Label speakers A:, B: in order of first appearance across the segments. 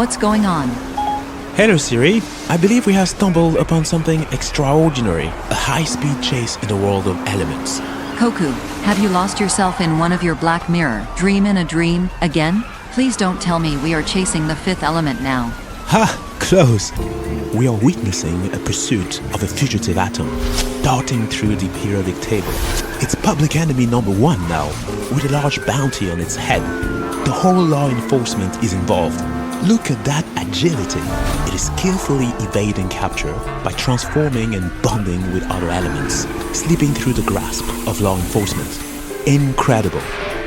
A: What's going on?
B: Hello Siri, I believe we have stumbled upon something extraordinary, a high-speed chase in the world of elements.
A: Koku, have you lost yourself in one of your Black Mirror, dream in a dream, again? Please don't tell me we are chasing the fifth element now.
B: Ha! Close! We are witnessing a pursuit of a fugitive atom, darting through the periodic table. It's public enemy number one now, with a large bounty on its head. The whole law enforcement is involved. Look at that agility. It is skillfully evading capture by transforming and bonding with other elements, slipping through the grasp of law enforcement. Incredible.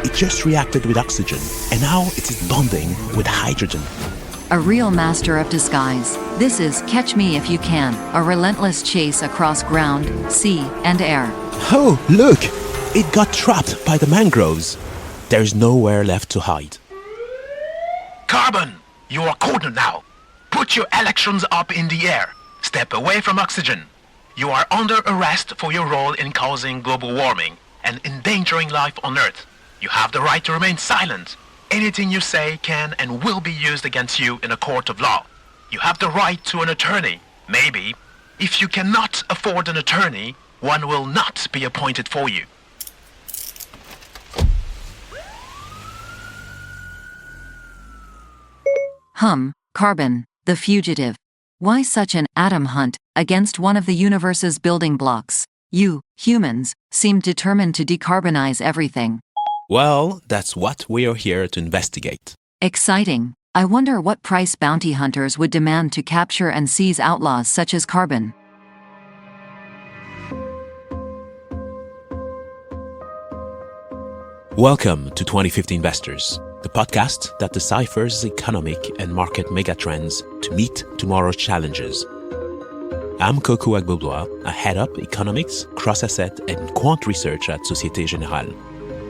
B: It just reacted with oxygen, and now it is bonding with hydrogen.
A: A real master of disguise. This is Catch Me If You Can, a relentless chase across ground, sea, and air.
B: Oh, look! It got trapped by the mangroves. There's nowhere left to hide.
C: Carbon! You are cornered now. Put your electrons up in the air. Step away from oxygen. You are under arrest for your role in causing global warming and endangering life on Earth. You have the right to remain silent. Anything you say can and will be used against you in a court of law. You have the right to an attorney. Maybe. If you cannot afford an attorney, one will not be appointed for you.
A: Carbon, the fugitive. Why such an atom hunt against one of the universe's building blocks? You, humans, seem determined to decarbonize everything.
B: Well, that's what we are here to investigate.
A: Exciting. I wonder what price bounty hunters would demand to capture and seize outlaws such as Carbon.
B: Welcome to 2050 Investors, the podcast that deciphers economic and market megatrends to meet tomorrow's challenges. I'm Koku Agboublois. I head up economics, cross-asset, and quant research at Société Générale.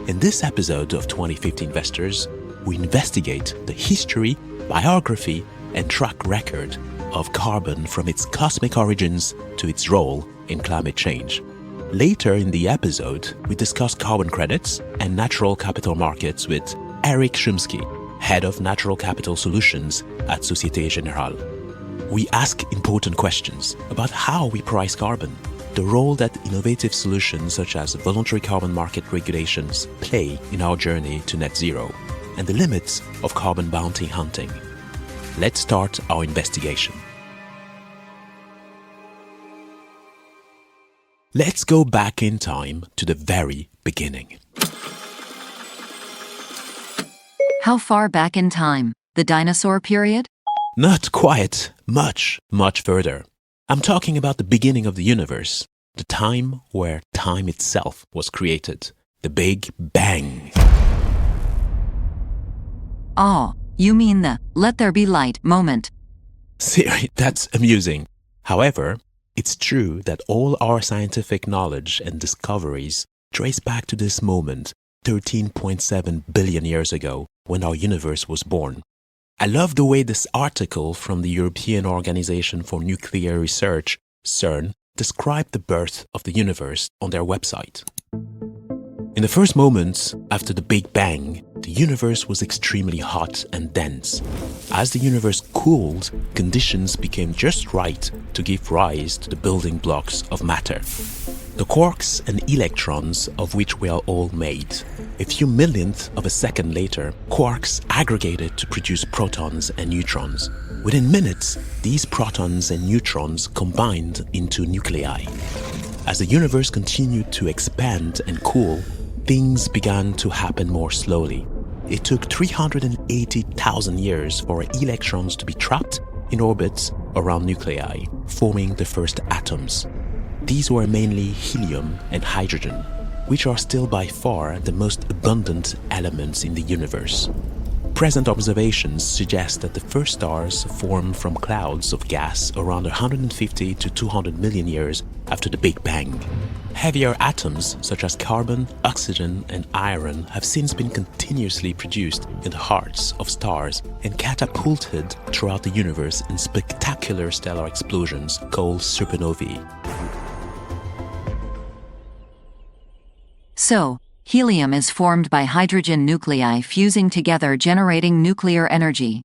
B: In this episode of 2050 Investors, we investigate the history, biography, and track record of carbon from its cosmic origins to its role in climate change. Later in the episode, we discuss carbon credits and natural capital markets with Eric Shumsky, Head of Natural Capital Solutions at Société Générale. We ask important questions about how we price carbon, the role that innovative solutions such as voluntary carbon market regulations play in our journey to net zero, and the limits of carbon bounty hunting. Let's start our investigation. Let's go back in time to the very beginning.
A: How far back in time? The dinosaur period?
B: Not quite. Much further. I'm talking about the beginning of the universe, the time where time itself was created, the Big Bang.
A: Oh, you mean the "let there be light" moment.
B: Siri, that's amusing. However, it's true that all our scientific knowledge and discoveries trace back to this moment 13.7 billion years ago when our universe was born. I love the way this article from the European Organization for Nuclear Research, CERN, described the birth of the universe on their website. In the first moments after the Big Bang, the universe was extremely hot and dense. As the universe cooled, conditions became just right to give rise to the building blocks of matter, the quarks and electrons of which we are all made. A few millionth of a second later, quarks aggregated to produce protons and neutrons. Within minutes, these protons and neutrons combined into nuclei. As the universe continued to expand and cool, things began to happen more slowly. It took 380,000 years for electrons to be trapped in orbits around nuclei, forming the first atoms. These were mainly helium and hydrogen, which are still by far the most abundant elements in the universe. Present observations suggest that the first stars formed from clouds of gas around 150 to 200 million years after the Big Bang. Heavier atoms such as carbon, oxygen, and iron have since been continuously produced in the hearts of stars and catapulted throughout the universe in spectacular stellar explosions called supernovae.
A: So, helium is formed by hydrogen nuclei fusing together generating nuclear energy.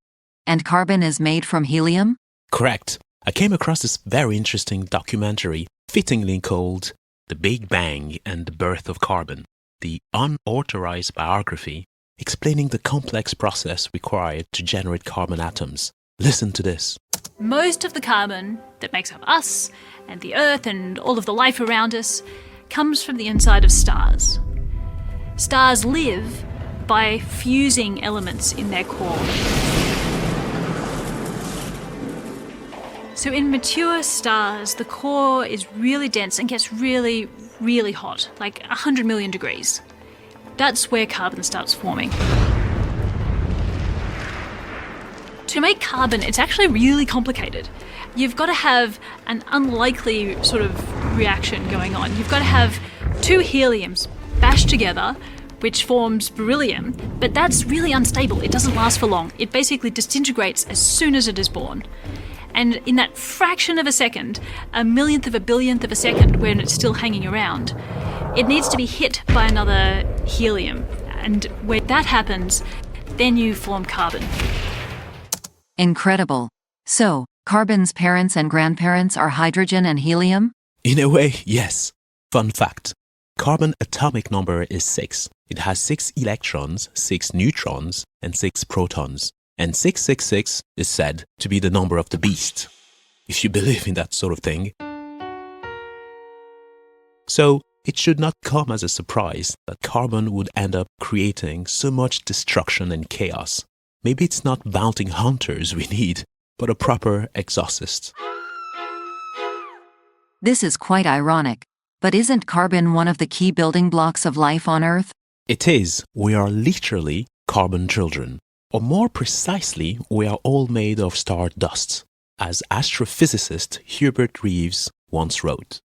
A: And carbon is made from helium?
B: Correct. I came across this very interesting documentary, fittingly called The Big Bang and the Birth of Carbon, the unauthorized biography explaining the complex process required to generate carbon atoms. Listen to this.
D: Most of the carbon that makes up us and the Earth and all of the life around us comes from the inside of stars. Stars live by fusing elements in their core. So in mature stars, the core is really dense and gets really, really hot, like 100 million degrees. That's where carbon starts forming. To make carbon, it's actually really complicated. You've got to have an unlikely sort of reaction going on. You've got to have two heliums bashed together, which forms beryllium, but that's really unstable. It doesn't last for long. It basically disintegrates as soon as it is born. And in that fraction of a second, a millionth of a billionth of a second, when it's still hanging around, it needs to be hit by another helium. And when that happens, then you form carbon.
A: Incredible. So, carbon's parents and grandparents are hydrogen and helium?
B: In a way, yes. Fun fact. Carbon atomic number is 6. It has 6 electrons, 6 neutrons, and 6 protons. And 666 is said to be the number of the beast, if you believe in that sort of thing. So, it should not come as a surprise that carbon would end up creating so much destruction and chaos. Maybe it's not bounty hunters we need, but a proper exorcist.
A: This is quite ironic. But isn't carbon one of the key building blocks of life on Earth?
B: It is. We are literally carbon children. Or more precisely, we are all made of star dust, as astrophysicist Hubert Reeves once wrote.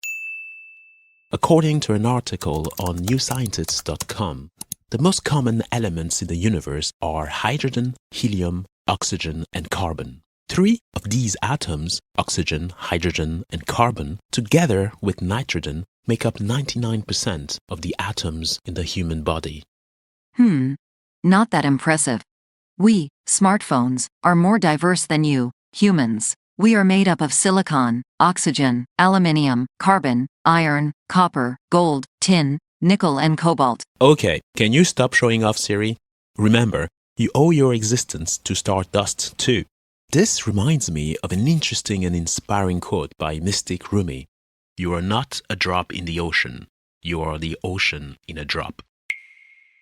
B: According to an article on newscientist.com, the most common elements in the universe are hydrogen, helium, oxygen, and carbon. 3 of these atoms, oxygen, hydrogen, and carbon, together with nitrogen, make up 99% of the atoms in the human body.
A: Not that impressive. We, smartphones, are more diverse than you, humans. We are made up of silicon, oxygen, aluminium, carbon, iron, copper, gold, tin, nickel, and cobalt.
B: Okay, can you stop showing off, Siri? Remember, you owe your existence to stardust too. This reminds me of an interesting and inspiring quote by mystic Rumi. You are not a drop in the ocean. You are the ocean in a drop.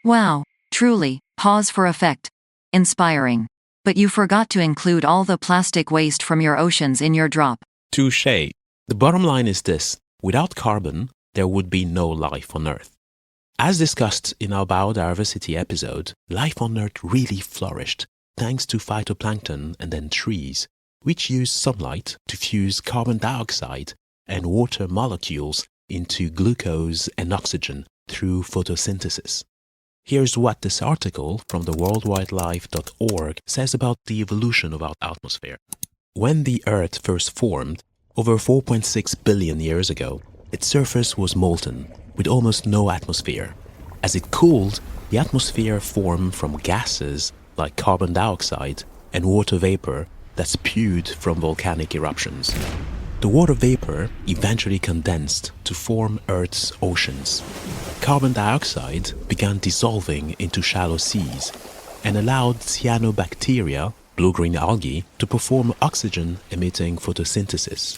A: Wow, truly, pause for effect. Inspiring. But you forgot to include all the plastic waste from your oceans in your drop.
B: Touché. The bottom line is this. Without carbon, there would be no life on Earth. As discussed in our biodiversity episode, life on Earth really flourished thanks to phytoplankton and then trees, which use sunlight to fuse carbon dioxide and water molecules into glucose and oxygen through photosynthesis. Here's what this article from the worldwidelife.org says about the evolution of our atmosphere. When the Earth first formed, over 4.6 billion years ago, its surface was molten, with almost no atmosphere. As it cooled, the atmosphere formed from gases like carbon dioxide and water vapor that spewed from volcanic eruptions. The water vapor eventually condensed to form Earth's oceans. Carbon dioxide began dissolving into shallow seas and allowed cyanobacteria, blue-green algae, to perform oxygen-emitting photosynthesis.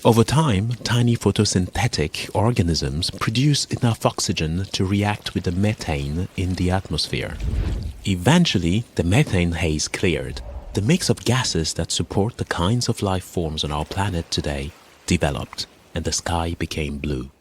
B: Over time, tiny photosynthetic organisms produce enough oxygen to react with the methane in the atmosphere. Eventually, the methane haze cleared. The mix of gases that support the kinds of life forms on our planet today developed, and the sky became blue.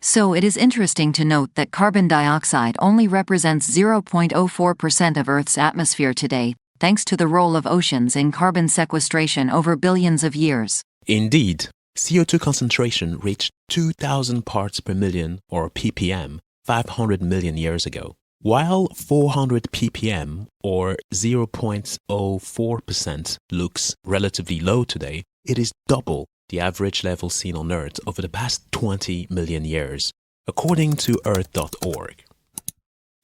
A: So it is interesting to note that carbon dioxide only represents 0.04% of Earth's atmosphere today, thanks to the role of oceans in carbon sequestration over billions of years.
B: Indeed, CO2 concentration reached 2,000 parts per million, or ppm, 500 million years ago. While 400 ppm, or 0.04%, looks relatively low today, it is double the average level seen on Earth over the past 20 million years, according to Earth.org.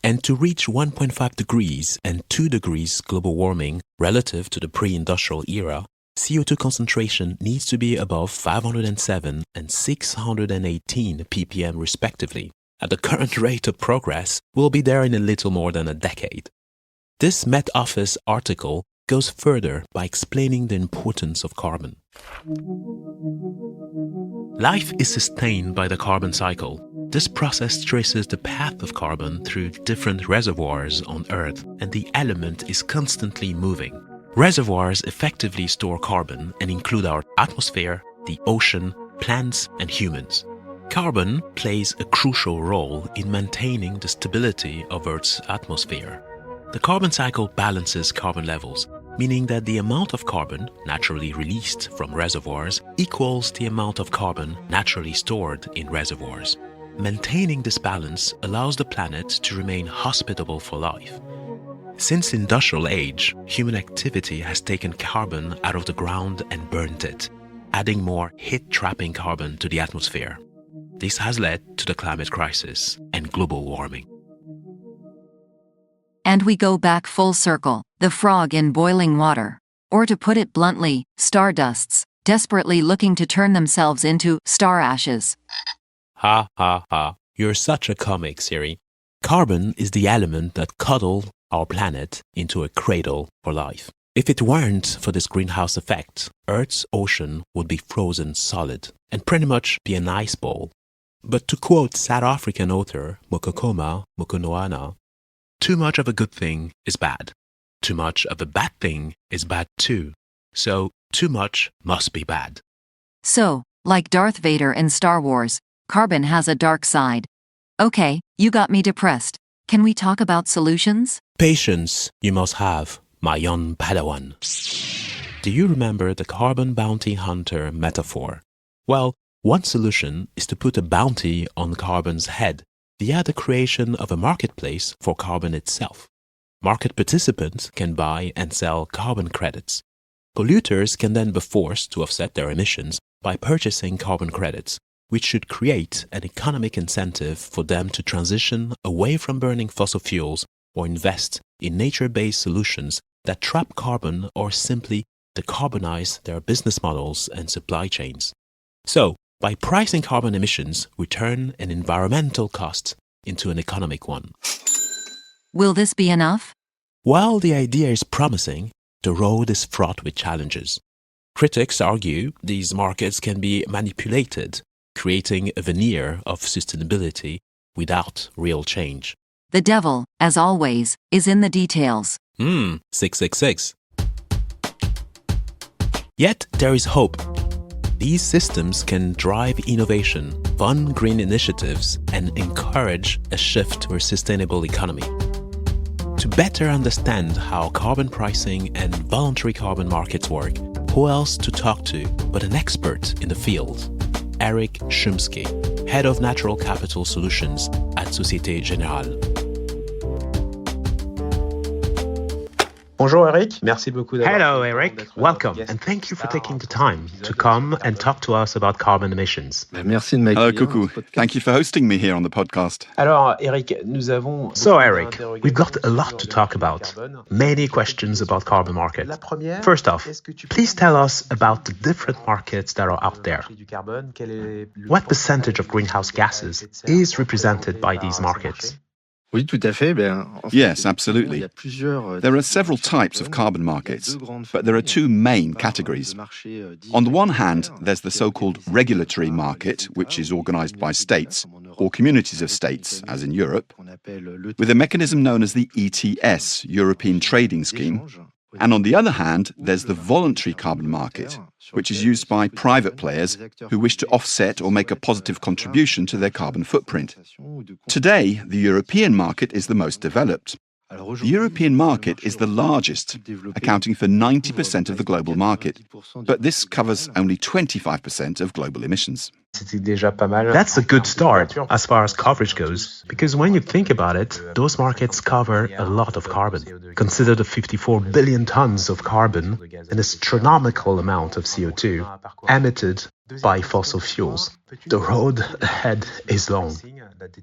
B: And to reach 1.5 degrees and 2 degrees global warming relative to the pre-industrial era, CO2 concentration needs to be above 507 and 618 ppm respectively. At the current rate of progress, we'll be there in a little more than a decade. This Met Office article goes further by explaining the importance of carbon. Life is sustained by the carbon cycle. This process traces the path of carbon through different reservoirs on Earth, and the element is constantly moving. Reservoirs effectively store carbon and include our atmosphere, the ocean, plants, and humans. Carbon plays a crucial role in maintaining the stability of Earth's atmosphere. The carbon cycle balances carbon levels, meaning that the amount of carbon naturally released from reservoirs equals the amount of carbon naturally stored in reservoirs. Maintaining this balance allows the planet to remain hospitable for life. Since the industrial age, human activity has taken carbon out of the ground and burnt it, adding more heat-trapping carbon to the atmosphere. This has led to the climate crisis and global warming.
A: And we go back full circle, the frog in boiling water. Or to put it bluntly, stardusts, desperately looking to turn themselves into star ashes.
B: Ha ha ha, you're such a comic, Siri. Carbon is the element that cuddled our planet into a cradle for life. If it weren't for this greenhouse effect, Earth's ocean would be frozen solid and pretty much be an ice ball. But to quote South African author Mokokoma Mokonoana, too much of a good thing is bad. Too much of a bad thing is bad too. So too much must be bad.
A: So, like Darth Vader in Star Wars, carbon has a dark side. Okay, you got me depressed. Can we talk about solutions?
B: Patience you must have, my young Padawan. Do you remember the carbon bounty hunter metaphor? Well, one solution is to put a bounty on carbon's head via the creation of a marketplace for carbon itself. Market participants can buy and sell carbon credits. Polluters can then be forced to offset their emissions by purchasing carbon credits, which should create an economic incentive for them to transition away from burning fossil fuels or invest in nature-based solutions that trap carbon or simply decarbonize their business models and supply chains. So, by pricing carbon emissions, we turn an environmental cost into an economic one.
A: Will this be enough?
B: While the idea is promising, the road is fraught with challenges. Critics argue these markets can be manipulated, creating a veneer of sustainability without real change.
A: The devil, as always, is in the details.
B: 666. Yet there is hope. These systems can drive innovation, fund green initiatives, and encourage a shift to a sustainable economy. To better understand how carbon pricing and voluntary carbon markets work, who else to talk to but an expert in the field? Eric Chomsky, Head of Natural Capital Solutions at Société Générale.
E: Bonjour Eric, merci beaucoup d'avoir
F: Hello Eric, welcome and thank you for taking the time to come and talk to us about carbon emissions.
E: Merci de m'accueillir.
G: Hello, Coucou. Thank you for hosting me here on the podcast.
E: Alors Eric, nous avons
F: So Eric, we've got a lot to talk about. Many questions about carbon market. First off, please tell us about the different markets that are out there. What percentage of greenhouse gases is represented by these markets?
E: Oui, tout à fait.
G: Yes, absolutely. There are several types of carbon markets, but there are two main categories. On the one hand, there's the so-called regulatory market, which is organized by states or communities of states, as in Europe, with a mechanism known as the ETS, European Trading Scheme. And on the other hand, there's the voluntary carbon market, which is used by private players who wish to offset or make a positive contribution to their carbon footprint. Today, the European market is the most developed. The European market is the largest, accounting for 90% of the global market, but this covers only 25% of global emissions.
F: That's a good start as far as coverage goes, because when you think about it, those markets cover a lot of carbon. Consider the 54 billion tons of carbon, an astronomical amount of CO2 emitted by fossil fuels. The road ahead is long.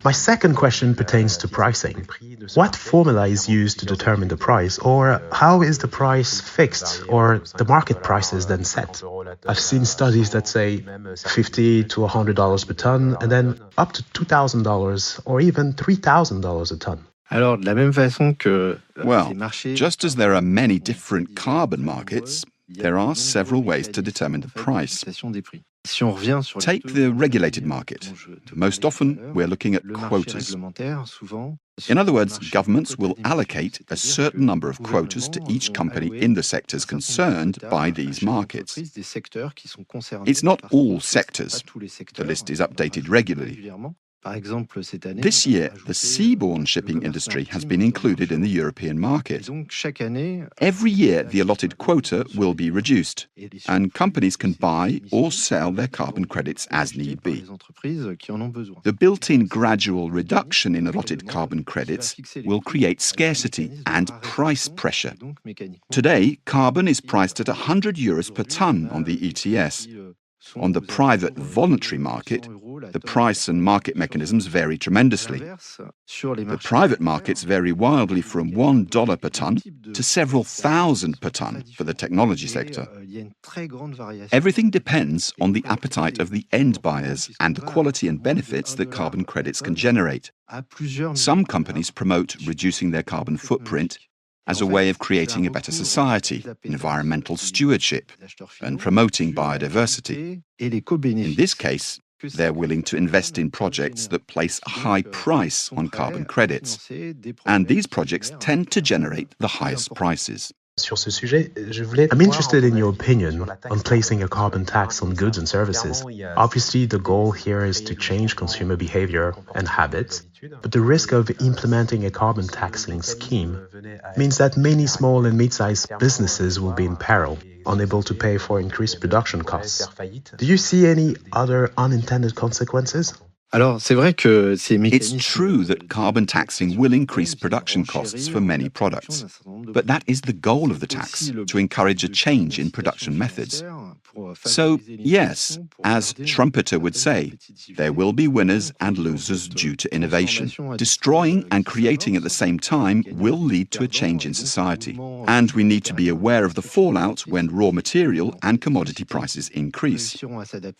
F: My second question pertains to pricing. What formula is used to determine the price, or how is the price fixed, or the market price is then set? I've seen studies that say $50 to $100 per ton, and then up to $2,000 or even $3,000 a ton.
E: Alors, de la même façon que
G: Well, just as there are many different carbon markets, there are several ways to determine the price.
E: Si on revient sur
G: Take the regulated market. Most often, we're looking at
E: le marché
G: quotas.
E: réglementaire, souvent,
G: In other words, governments will allocate a certain number of quotas to each company in the sectors concerned by these markets. It's not all sectors. The list is updated regularly. This year, the seaborne shipping industry has been included in the European market. Every year, the allotted quota will be reduced, and companies can buy or sell their carbon credits as need be. The built-in gradual reduction in allotted carbon credits will create scarcity and price pressure. Today, carbon is priced at €100 per tonne on the ETS. On the private voluntary market, the price and market mechanisms vary tremendously. The private markets vary wildly from $1 per tonne to several thousand per tonne for the technology sector. Everything depends on the appetite of the end buyers and the quality and benefits that carbon credits can generate. Some companies promote reducing their carbon footprint as a way of creating a better society, environmental stewardship, and promoting biodiversity. In this case, they're willing to invest in projects that place a high price on carbon credits, and these projects tend to generate the highest prices.
F: I'm interested in your opinion on placing a carbon tax on goods and services. Obviously, the goal here is to change consumer behavior and habits, but the risk of implementing a carbon taxing scheme means that many small and mid-sized businesses will be in peril, unable to pay for increased production costs. Do you see any other unintended consequences?
G: It's true that carbon taxing will increase production costs for many products, but that is the goal of the tax, to encourage a change in production methods. So, yes, as Schumpeter would say, there will be winners and losers due to innovation. Destroying and creating at the same time will lead to a change in society, and we need to be aware of the fallout when raw material and commodity prices increase.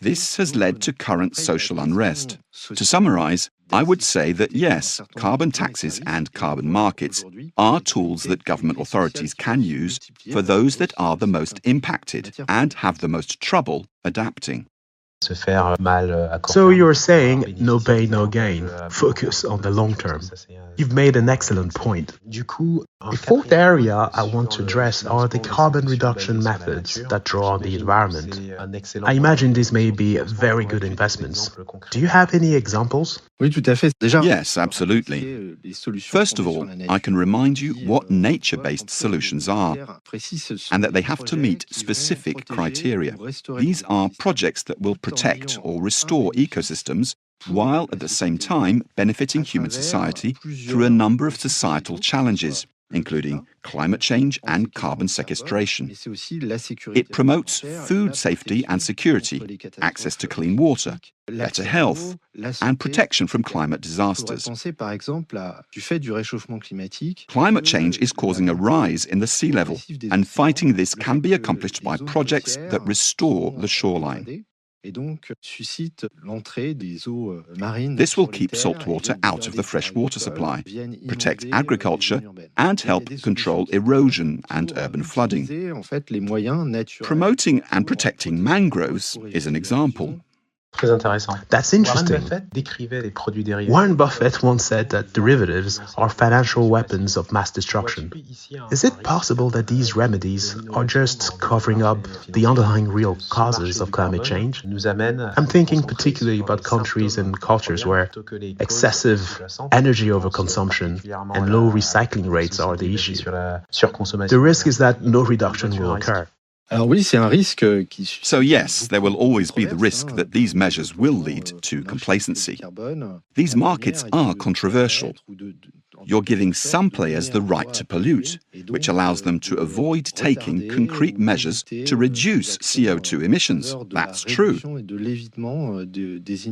G: This has led to current social unrest. To summarize, I would say that yes, carbon taxes and carbon markets are tools that government authorities can use for those that are the most impacted and have the most trouble adapting.
F: So you're saying no pain, no gain. Focus on the long term. You've made an excellent point. The fourth area I want to address are the carbon reduction methods that draw on the environment. I imagine these may be very good investments. Do you have any examples?
G: Yes, absolutely. First of all, I can remind you what nature-based solutions are, and that they have to meet specific criteria. These are projects that will protect or restore ecosystems while at the same time benefiting human society through a number of societal challenges, including climate change and carbon sequestration. It promotes food safety and security, access to clean water, better health, and protection from climate disasters. Climate change is causing a rise in the sea level, and fighting this can be accomplished by projects that restore the shoreline. This will keep saltwater out of the freshwater supply, protect agriculture, and help control erosion and urban flooding. Promoting and protecting mangroves is an example.
F: That's interesting. Warren Buffett once said that derivatives are financial weapons of mass destruction. Is it possible that these remedies are just covering up the underlying real causes of climate change? I'm thinking particularly about countries and cultures where excessive energy overconsumption and low recycling rates are the issue. The risk is that no reduction will occur.
G: So yes, there will always be the risk that these measures will lead to complacency. These markets are controversial. you're giving some players the right to pollute, which allows them to avoid taking concrete measures to reduce CO2 emissions. That's true.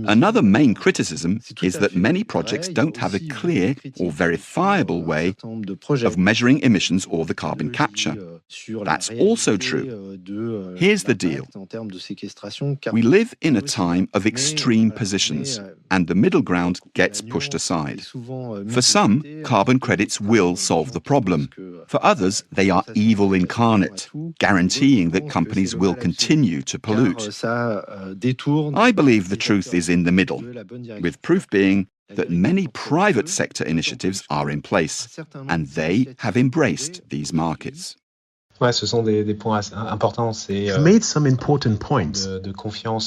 G: Another main criticism is that many projects don't have a clear or verifiable way of measuring emissions or the carbon capture. That's also true. Here's the deal. We live in a time of extreme positions, and the middle ground gets pushed aside. For some, carbon credits will solve the problem. For others, they are evil incarnate, guaranteeing that companies will continue to pollute. I believe the truth is in the middle, with proof being that many private sector initiatives are in place, and they have embraced these markets.
F: You've made some important points.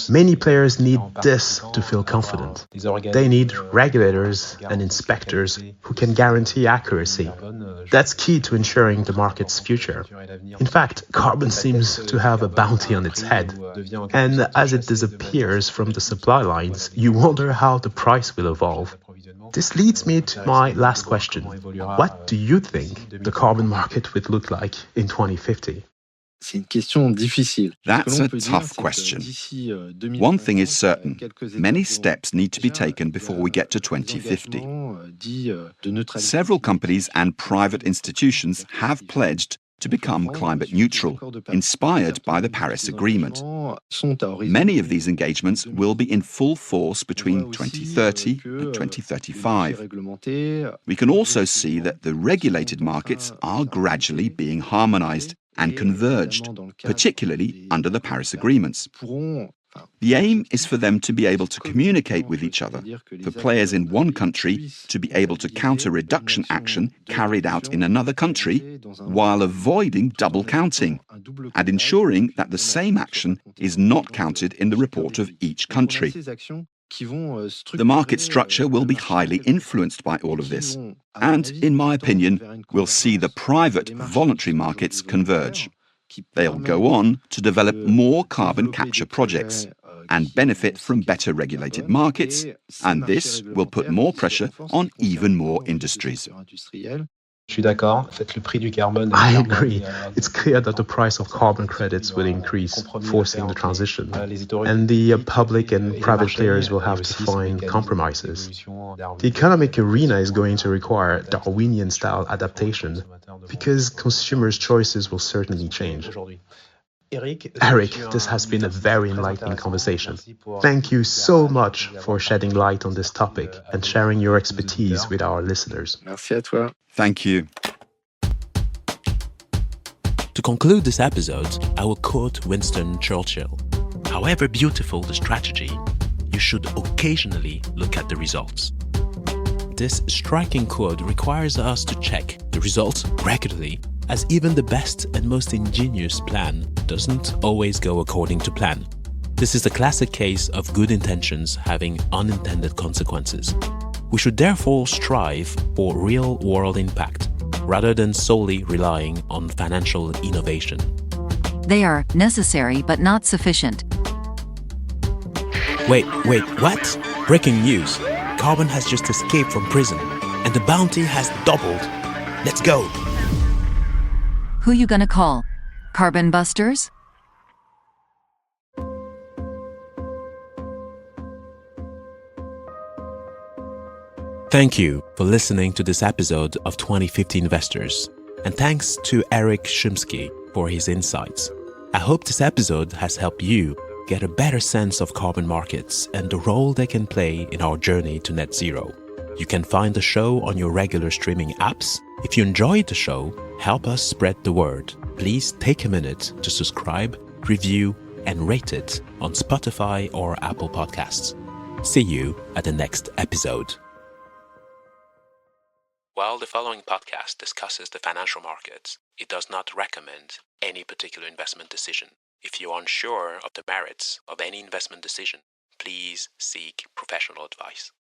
F: Many players need this to feel confident. They need regulators and inspectors who can guarantee accuracy. That's key to ensuring the market's future. In fact, carbon seems to have a bounty on its head. And as it disappears from the supply lines, you wonder how the price will evolve. This leads me to my last question. What do you think the carbon market would look like in 2050?
G: That's a tough question. One thing is certain. Many steps need to be taken before we get to 2050. Several companies and private institutions have pledged to become climate neutral, inspired by the Paris Agreement. Many of these engagements will be in full force between 2030 and 2035. We can also see that the regulated markets are gradually being harmonized and converged, particularly under the Paris Agreements. The aim is for them to be able to communicate with each other, for players in one country to be able to counter reduction action carried out in another country while avoiding double counting and ensuring that the same action is not counted in the report of each country. The market structure will be highly influenced by all of this, and, in my opinion, we'll see the private voluntary markets converge. They'll go on to develop more carbon capture projects and benefit from better regulated markets, and this will put more pressure on even more industries.
F: I agree. It's clear that the price of carbon credits will increase, forcing the transition. And the public and private players will have to find compromises. The economic arena is going to require Darwinian-style adaptation because consumers' choices will certainly change. Eric, this has been a very enlightening conversation. Thank you so much for shedding light on this topic and sharing your expertise with our listeners.
G: Thank you.
B: To conclude this episode, I will quote Winston Churchill. However beautiful the strategy, you should occasionally look at the results. This striking quote requires us to check the results regularly, as even the best and most ingenious plan doesn't always go according to plan. This is a classic case of good intentions having unintended consequences. We should therefore strive for real-world impact, rather than solely relying on financial innovation.
A: They are necessary but not sufficient.
B: Wait, what? Breaking news. Carbon has just escaped from prison, and the bounty has doubled. Let's go!
A: Who you gonna call? Carbon busters?
B: Thank you for listening to this episode of 2050 Investors, and thanks to Eric Szymski for his insights. I hope this episode has helped you get a better sense of carbon markets and the role they can play in our journey to net zero. You can find the show on your regular streaming apps. If you enjoyed the show, help us spread the word. Please take a minute to subscribe, review, and rate it on Spotify or Apple Podcasts. See you at the next episode. While the following podcast discusses the financial markets, it does not recommend any particular investment decision. If you are unsure of the merits of any investment decision, please seek professional advice.